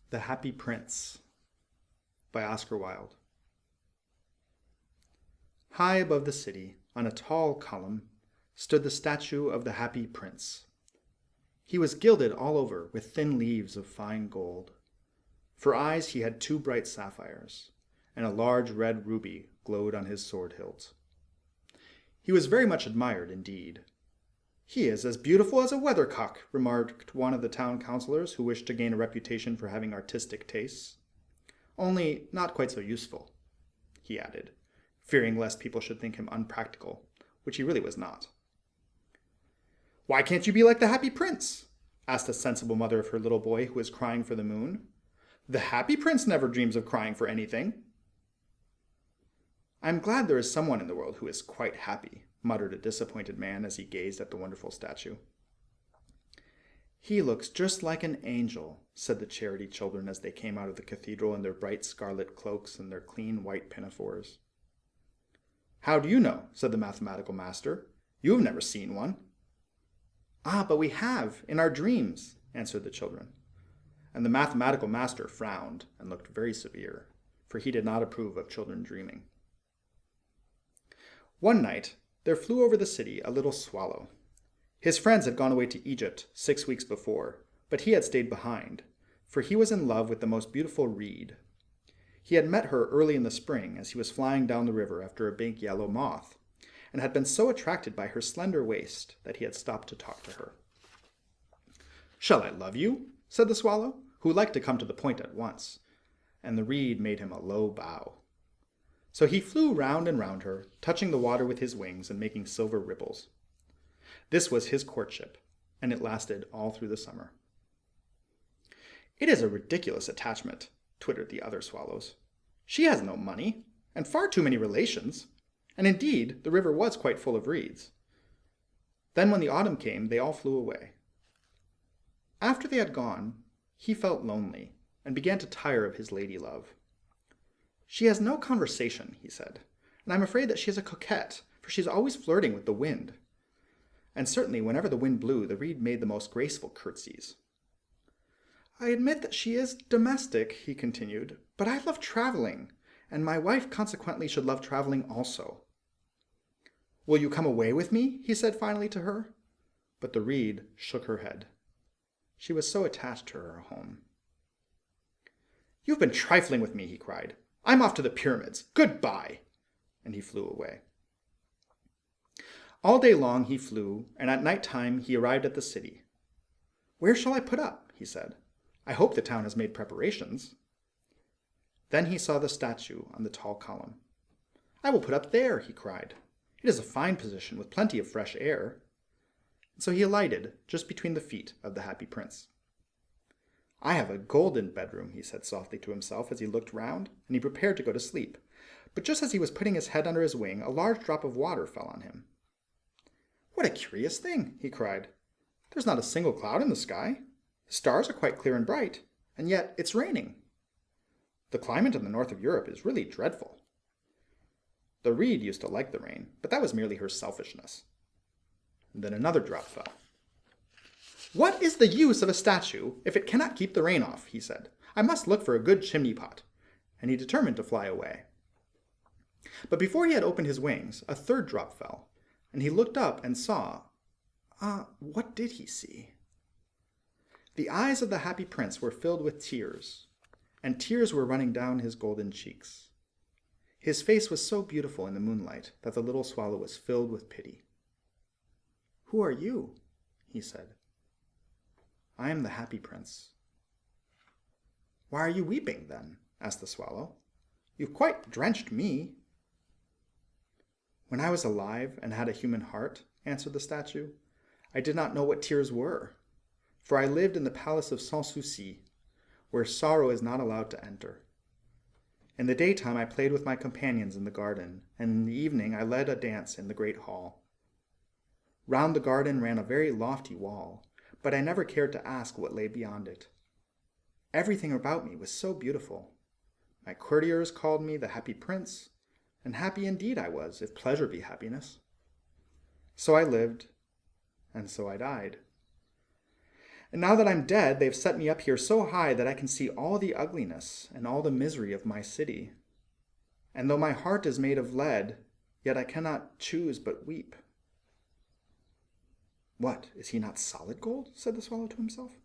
The Happy Prince by Oscar Wilde. High above the city, on a tall column, stood the statue of the Happy Prince. He was gilded all over with thin leaves of fine gold. For eyes he had 2 bright sapphires, and a large red ruby glowed on his sword hilt. He was very much admired indeed. "He is as beautiful as a weathercock," remarked one of the town councillors who wished to gain a reputation for having artistic tastes. "Only not quite so useful," he added, fearing lest people should think him unpractical, which he really was not. "Why can't you be like the Happy Prince?" asked a sensible mother of her little boy who was crying for the moon. "The Happy Prince never dreams of crying for anything." "I am glad there is someone in the world who is quite happy," muttered a disappointed man as he gazed at the wonderful statue. "He looks just like an angel," said the charity children as they came out of the cathedral in their bright scarlet cloaks and their clean white pinafores. "How do you know?" said the mathematical master. "You have never seen one." "Ah, but we have, in our dreams," answered the children. And the mathematical master frowned and looked very severe, for he did not approve of children dreaming. One night there flew over the city a little swallow. His friends had gone away to Egypt 6 weeks before, but he had stayed behind, for he was in love with the most beautiful reed. He had met her early in the spring as he was flying down the river after a big yellow moth, and had been so attracted by her slender waist that he had stopped to talk to her. "Shall I love you?" said the swallow, who liked to come to the point at once, and the reed made him a low bow. So he flew round and round her, touching the water with his wings and making silver ripples. This was his courtship, and it lasted all through the summer. "It is a ridiculous attachment," twittered the other swallows. "She has no money, and far too many relations, and indeed the river was quite full of reeds." Then when the autumn came, they all flew away. After they had gone, he felt lonely, and began to tire of his lady love. "She has no conversation," he said, "and I'm afraid that she is a coquette, for she is always flirting with the wind." And certainly whenever the wind blew, the reed made the most graceful curtsies. "I admit that she is domestic," he continued, "but I love traveling, and my wife consequently should love traveling also." "Will you come away with me?" he said finally to her. But the reed shook her head. She was so attached to her home. "You've been trifling with me," he cried. "I'm off to the pyramids. Goodbye!" And he flew away. All day long he flew, and at night time he arrived at the city. "Where shall I put up?" he said. "I hope the town has made preparations." Then he saw the statue on the tall column. "I will put up there," he cried. "It is a fine position with plenty of fresh air." And so he alighted just between the feet of the Happy Prince. "I have a golden bedroom," he said softly to himself as he looked round, and he prepared to go to sleep. But just as he was putting his head under his wing, a large drop of water fell on him. "What a curious thing!" he cried. "There's not a single cloud in the sky. The stars are quite clear and bright, and yet it's raining. The climate in the north of Europe is really dreadful." The reed used to like the rain, but that was merely her selfishness. And then another drop fell. "What is the use of a statue if it cannot keep the rain off?" he said. "I must look for a good chimney pot." And he determined to fly away. But before he had opened his wings, a third drop fell, and he looked up and saw... what did he see? The eyes of the Happy Prince were filled with tears, and tears were running down his golden cheeks. His face was so beautiful in the moonlight that the little swallow was filled with pity. "Who are you?" he said. "I am the Happy Prince." "Why are you weeping, then?" asked the swallow. "You've quite drenched me." "When I was alive and had a human heart," answered the statue, "I did not know what tears were, for I lived in the palace of Sans Souci, where sorrow is not allowed to enter. In the daytime I played with my companions in the garden, and in the evening I led a dance in the great hall. Round the garden ran a very lofty wall, but I never cared to ask what lay beyond it. Everything about me was so beautiful. My courtiers called me the Happy Prince, and happy indeed I was, if pleasure be happiness. So I lived, and so I died. And now that I'm dead, they've set me up here so high that I can see all the ugliness and all the misery of my city. And though my heart is made of lead, yet I cannot choose but weep." "What, is he not solid gold?" said the swallow to himself.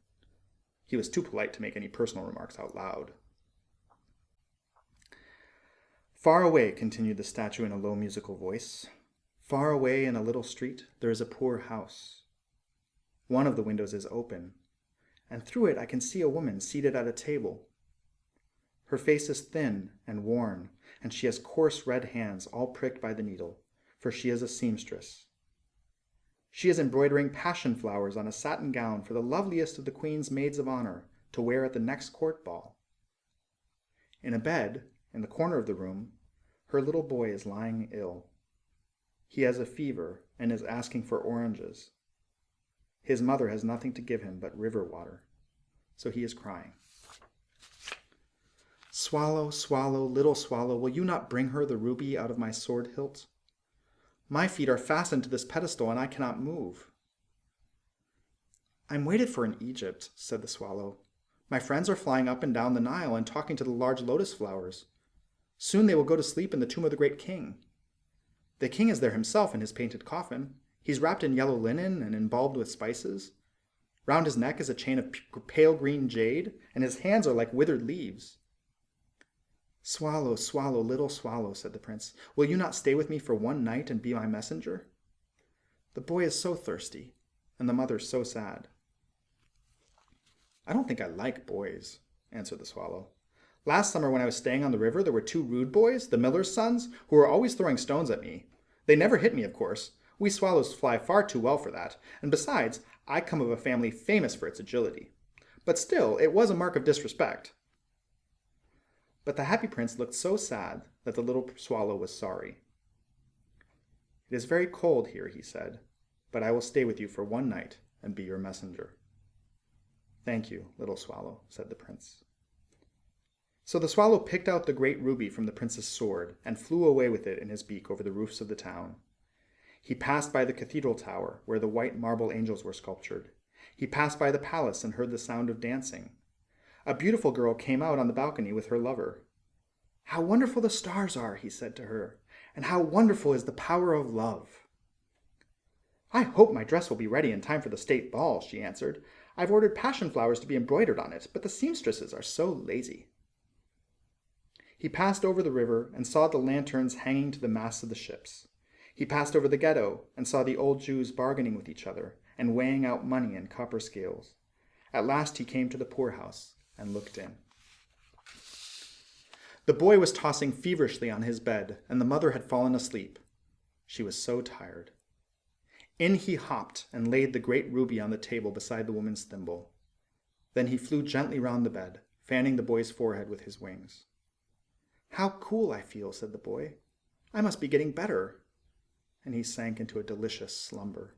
He was too polite to make any personal remarks out loud. "Far away," continued the statue in a low musical voice, "far away in a little street, there is a poor house. One of the windows is open, and through it I can see a woman seated at a table. Her face is thin and worn, and she has coarse red hands all pricked by the needle, for she is a seamstress. She is embroidering passion flowers on a satin gown for the loveliest of the Queen's maids of honor to wear at the next court ball. In a bed, in the corner of the room, her little boy is lying ill. He has a fever and is asking for oranges. His mother has nothing to give him but river water, so he is crying. Swallow, swallow, little swallow, will you not bring her the ruby out of my sword hilt? My feet are fastened to this pedestal, and I cannot move." "I'm waited for in Egypt," said the swallow. "My friends are flying up and down the Nile and talking to the large lotus flowers. Soon they will go to sleep in the tomb of the great king. The king is there himself in his painted coffin. He's wrapped in yellow linen and embalmed with spices. Round his neck is a chain of pale green jade, and his hands are like withered leaves." "Swallow, swallow, little swallow," said the prince, "will you not stay with me for one night and be my messenger? The boy is so thirsty, and the mother so sad." "I don't think I like boys," answered the swallow. "Last summer when I was staying on the river, there were 2 rude boys, the miller's sons, who were always throwing stones at me. They never hit me, of course. We swallows fly far too well for that, and besides, I come of a family famous for its agility. But still, it was a mark of disrespect." But the happy prince looked so sad that the little swallow was sorry. "It is very cold here," he said, "but I will stay with you for one night and be your messenger." "Thank you, little swallow," said the prince. So the swallow picked out the great ruby from the prince's sword and flew away with it in his beak over the roofs of the town. He passed by the cathedral tower, where the white marble angels were sculptured. He passed by the palace and heard the sound of dancing. A beautiful girl came out on the balcony with her lover. "How wonderful the stars are," he said to her, "and how wonderful is the power of love." "I hope my dress will be ready in time for the state ball," she answered. "I've ordered passion flowers to be embroidered on it, but the seamstresses are so lazy." He passed over the river and saw the lanterns hanging to the masts of the ships. He passed over the ghetto and saw the old Jews bargaining with each other and weighing out money in copper scales. At last he came to the poorhouse and looked in. The boy was tossing feverishly on his bed, and the mother had fallen asleep. She was so tired. In he hopped and laid the great ruby on the table beside the woman's thimble. Then he flew gently round the bed, fanning the boy's forehead with his wings. "How cool I feel," said the boy. "I must be getting better." And he sank into a delicious slumber.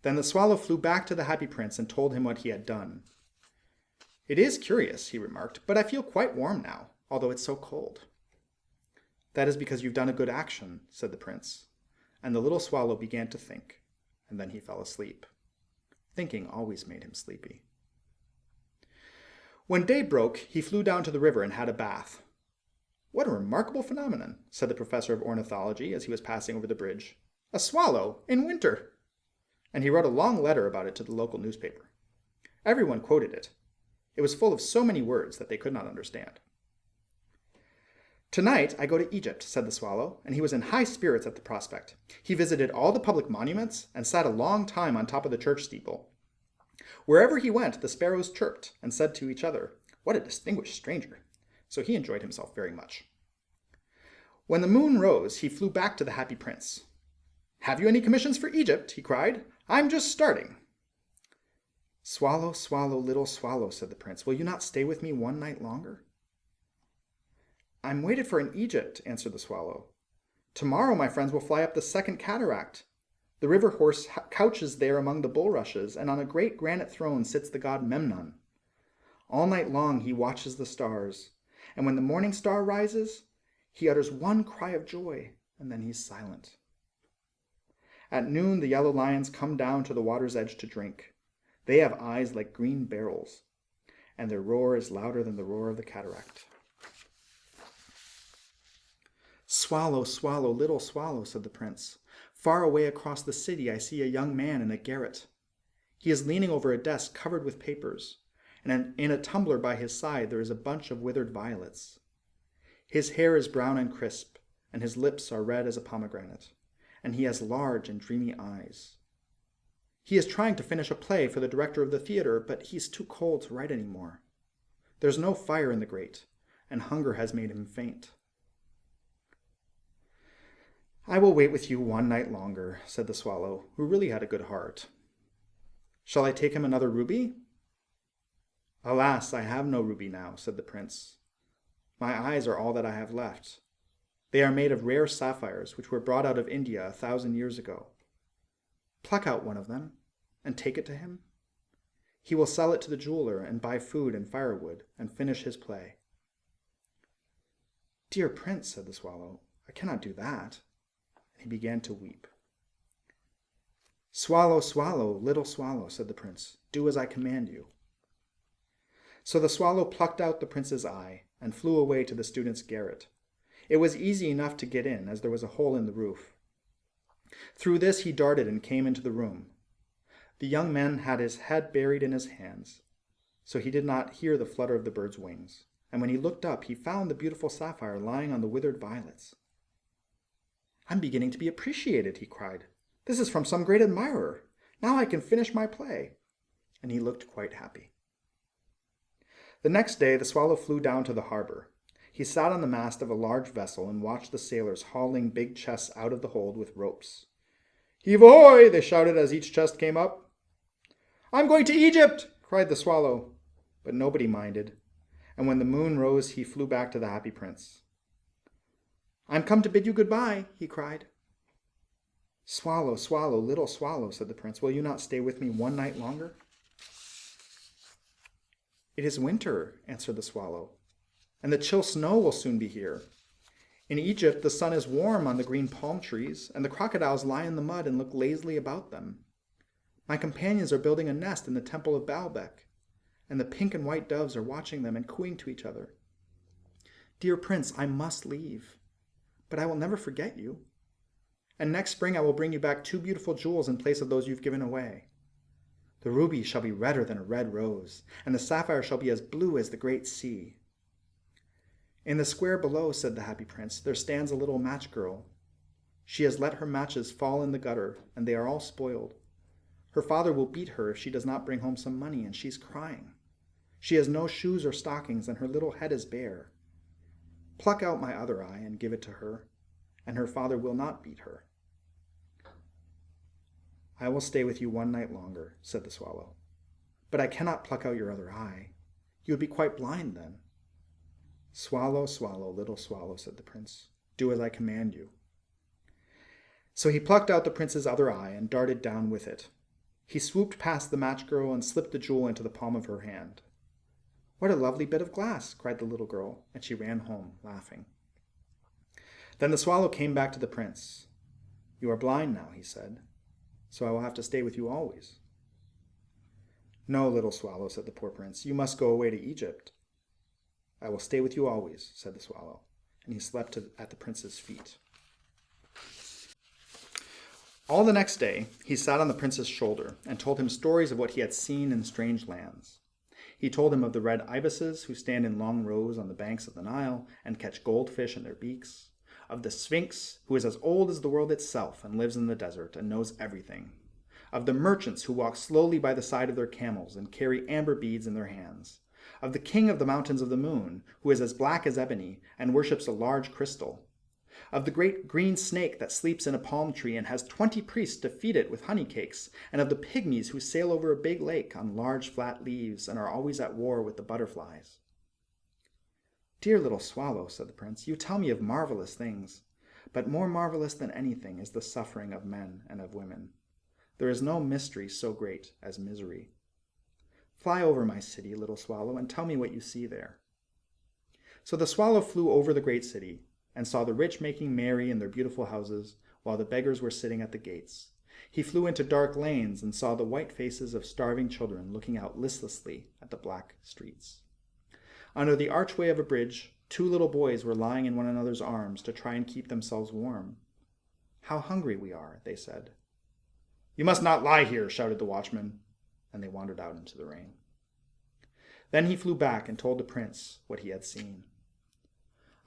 Then the swallow flew back to the happy prince and told him what he had done. "It is curious," he remarked, "but I feel quite warm now, although it's so cold." "That is because you've done a good action," said the prince. And the little swallow began to think, and then he fell asleep. Thinking always made him sleepy. When day broke, he flew down to the river and had a bath. "What a remarkable phenomenon," said the professor of ornithology as he was passing over the bridge. "A swallow in winter!" And he wrote a long letter about it to the local newspaper. Everyone quoted it. It was full of so many words that they could not understand. "Tonight I go to Egypt," said the swallow, and he was in high spirits at the prospect. He visited all the public monuments and sat a long time on top of the church steeple. Wherever he went, the sparrows chirped and said to each other, "What a distinguished stranger." So he enjoyed himself very much. When the moon rose, he flew back to the happy prince. "Have you any commissions for Egypt?" he cried. "I'm just starting." "Swallow, swallow, little swallow," said the prince, "will you not stay with me one night longer?" "I'm waited for in Egypt," answered the swallow. "Tomorrow my friends will fly up the second cataract. The river horse couches there among the bulrushes, and on a great granite throne sits the god Memnon. All night long he watches the stars, and when the morning star rises, he utters one cry of joy, and then he's silent. At noon the yellow lions come down to the water's edge to drink. They have eyes like green barrels, and their roar is louder than the roar of the cataract. Swallow, swallow, little swallow, said the prince. Far away across the city I see a young man in a garret. He is leaning over a desk covered with papers, and in a tumbler by his side there is a bunch of withered violets. His hair is brown and crisp, and his lips are red as a pomegranate, and he has large and dreamy eyes. He is trying to finish a play for the director of the theater, but he's too cold to write any more. There's no fire in the grate, and hunger has made him faint. I will wait with you one night longer, said the swallow, who really had a good heart. Shall I take him another ruby? Alas, I have no ruby now, said the prince. My eyes are all that I have left. They are made of rare sapphires, which were brought out of India 1,000 years ago. Pluck out one of them, and take it to him. He will sell it to the jeweler and buy food and firewood, and finish his play. Dear prince, said the swallow, I cannot do that. And he began to weep. Swallow, swallow, little swallow, said the prince, do as I command you. So the swallow plucked out the prince's eye and flew away to the student's garret. It was easy enough to get in, as there was a hole in the roof. Through this he darted and came into the room. The young man had his head buried in his hands, so he did not hear the flutter of the bird's wings, and when he looked up he found the beautiful sapphire lying on the withered violets. I'm beginning to be appreciated, he cried. This is from some great admirer. Now I can finish my play. And he looked quite happy. The next day the swallow flew down to the harbor. He sat on the mast of a large vessel and watched the sailors hauling big chests out of the hold with ropes. Heave ahoy! They shouted as each chest came up. I'm going to Egypt! Cried the swallow. But nobody minded, and when the moon rose he flew back to the happy prince. I'm come to bid you goodbye, he cried. Swallow, swallow, little swallow, said the prince, will you not stay with me one night longer? It is winter, answered the swallow, and the chill snow will soon be here. In Egypt the sun is warm on the green palm trees, and the crocodiles lie in the mud and look lazily about them. My companions are building a nest in the temple of Baalbec, and the pink and white doves are watching them and cooing to each other. Dear prince, I must leave, but I will never forget you. And next spring I will bring you back 2 beautiful jewels in place of those you've given away. The ruby shall be redder than a red rose, and the sapphire shall be as blue as the great sea. In the square below, said the happy prince, there stands a little match girl. She has let her matches fall in the gutter, and they are all spoiled. Her father will beat her if she does not bring home some money, and she's crying. She has no shoes or stockings, and her little head is bare. Pluck out my other eye and give it to her, and her father will not beat her. I will stay with you one night longer, said the swallow, but I cannot pluck out your other eye. You would be quite blind then. Swallow, swallow, little swallow, said the prince, do as I command you. So he plucked out the prince's other eye and darted down with it. He swooped past the match girl and slipped the jewel into the palm of her hand. What a lovely bit of glass, cried the little girl, and she ran home, laughing. Then the swallow came back to the prince. You are blind now, he said, so I will have to stay with you always. No, little swallow, said the poor prince, you must go away to Egypt. I will stay with you always, said the swallow, and he slept at the prince's feet. All the next day, he sat on the prince's shoulder and told him stories of what he had seen in strange lands. He told him of the red ibises who stand in long rows on the banks of the Nile and catch goldfish in their beaks, of the Sphinx, who is as old as the world itself and lives in the desert and knows everything, of the merchants who walk slowly by the side of their camels and carry amber beads in their hands, of the king of the mountains of the moon, who is as black as ebony and worships a large crystal, of the great green snake that sleeps in a palm tree and has 20 priests to feed it with honey cakes, and of the pygmies who sail over a big lake on large flat leaves and are always at war with the butterflies. Dear little swallow, said the prince, you tell me of marvelous things, but more marvelous than anything is the suffering of men and of women. There is no mystery so great as misery. Fly over my city, little swallow, and tell me what you see there. So the swallow flew over the great city, and saw the rich making merry in their beautiful houses, while the beggars were sitting at the gates, He flew into dark lanes and saw the white faces of starving children looking out listlessly at the black streets. Under the archway of a bridge, 2 little boys were lying in one another's arms to try and keep themselves warm. "How hungry we are," they said. "You must not lie here," shouted the watchman, and they wandered out into the rain. Then he flew back and told the prince what he had seen.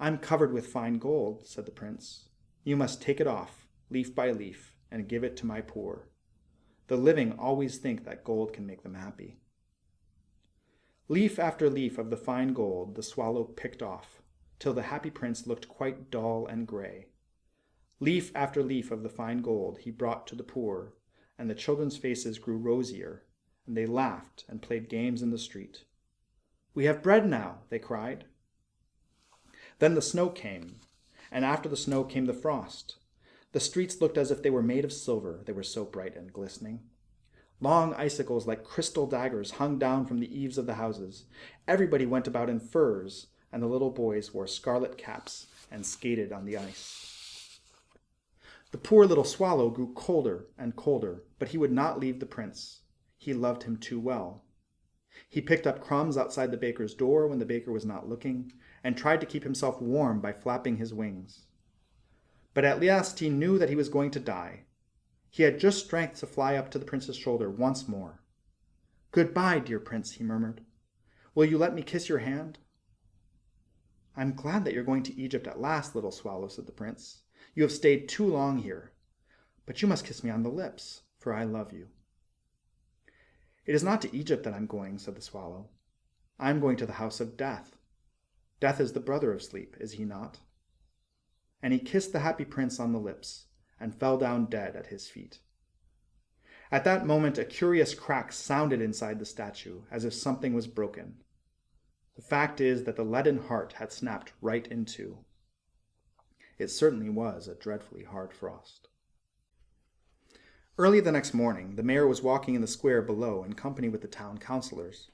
"I'm covered with fine gold," said the prince. "You must take it off, leaf by leaf, and give it to my poor. The living always think that gold can make them happy." Leaf after leaf of the fine gold the swallow picked off, till the happy prince looked quite dull and gray. Leaf after leaf of the fine gold he brought to the poor, and the children's faces grew rosier, and they laughed and played games in the street. "We have bread now," they cried. Then the snow came, and after the snow came the frost. The streets looked as if they were made of silver, they were so bright and glistening. Long icicles like crystal daggers hung down from the eaves of the houses. Everybody went about in furs, and the little boys wore scarlet caps and skated on the ice. The poor little swallow grew colder and colder, but he would not leave the prince. He loved him too well. He picked up crumbs outside the baker's door when the baker was not looking, and tried to keep himself warm by flapping his wings. But at last he knew that he was going to die. He had just strength to fly up to the prince's shoulder once more. "Goodbye, dear prince," he murmured. "Will you let me kiss your hand?" "I'm glad that you're going to Egypt at last, little swallow," said the prince. "You have stayed too long here. But you must kiss me on the lips, for I love you." "It is not to Egypt that I'm going," said the swallow. "I am going to the house of Death. Death is the brother of Sleep, is he not?" And he kissed the happy prince on the lips, and fell down dead at his feet. At that moment a curious crack sounded inside the statue, as if something was broken. The fact is that the leaden heart had snapped right in two. It certainly was a dreadfully hard frost. Early the next morning, the mayor was walking in the square below in company with the town councillors.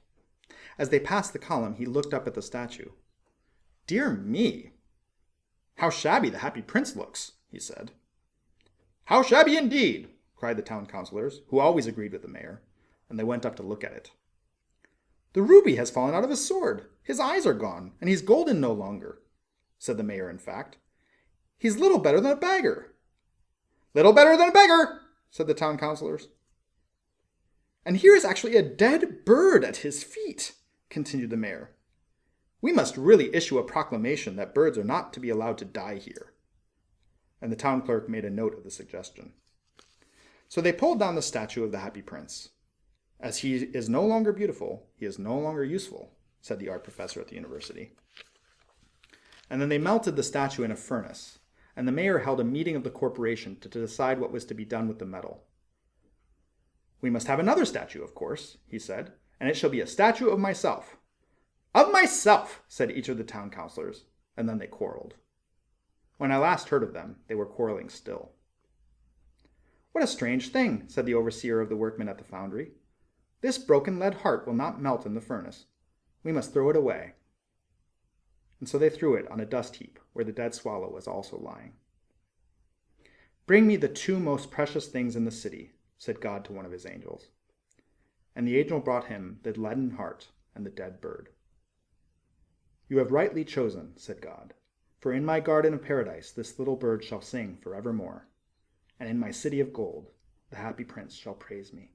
As they passed the column, he looked up at the statue. "Dear me! How shabby the happy prince looks," he said. "How shabby indeed!" cried the town councillors, who always agreed with the mayor, and they went up to look at it. "The ruby has fallen out of his sword, his eyes are gone, and he's golden no longer," said the mayor in fact. "He's little better than a beggar." "Little better than a beggar," said the town councillors. "And here is actually a dead bird at his feet," continued the mayor. "We must really issue a proclamation that birds are not to be allowed to die here." And the town clerk made a note of the suggestion. So they pulled down the statue of the happy prince. "As he is no longer beautiful, he is no longer useful," said the art professor at the university. And then they melted the statue in a furnace, and the mayor held a meeting of the corporation to decide what was to be done with the metal. "We must have another statue, of course," he said, "and it shall be a statue of myself." "Of myself," said each of the town councillors, and then they quarreled. When I last heard of them, they were quarreling still. "What a strange thing," said the overseer of the workmen at the foundry. "This broken lead heart will not melt in the furnace. We must throw it away." And so they threw it on a dust heap where the dead swallow was also lying. "Bring me the 2 most precious things in the city," said God to one of his angels. And the angel brought him the leaden heart and the dead bird. "You have rightly chosen," said God, "for in my garden of paradise this little bird shall sing forevermore, and in my city of gold the happy prince shall praise me."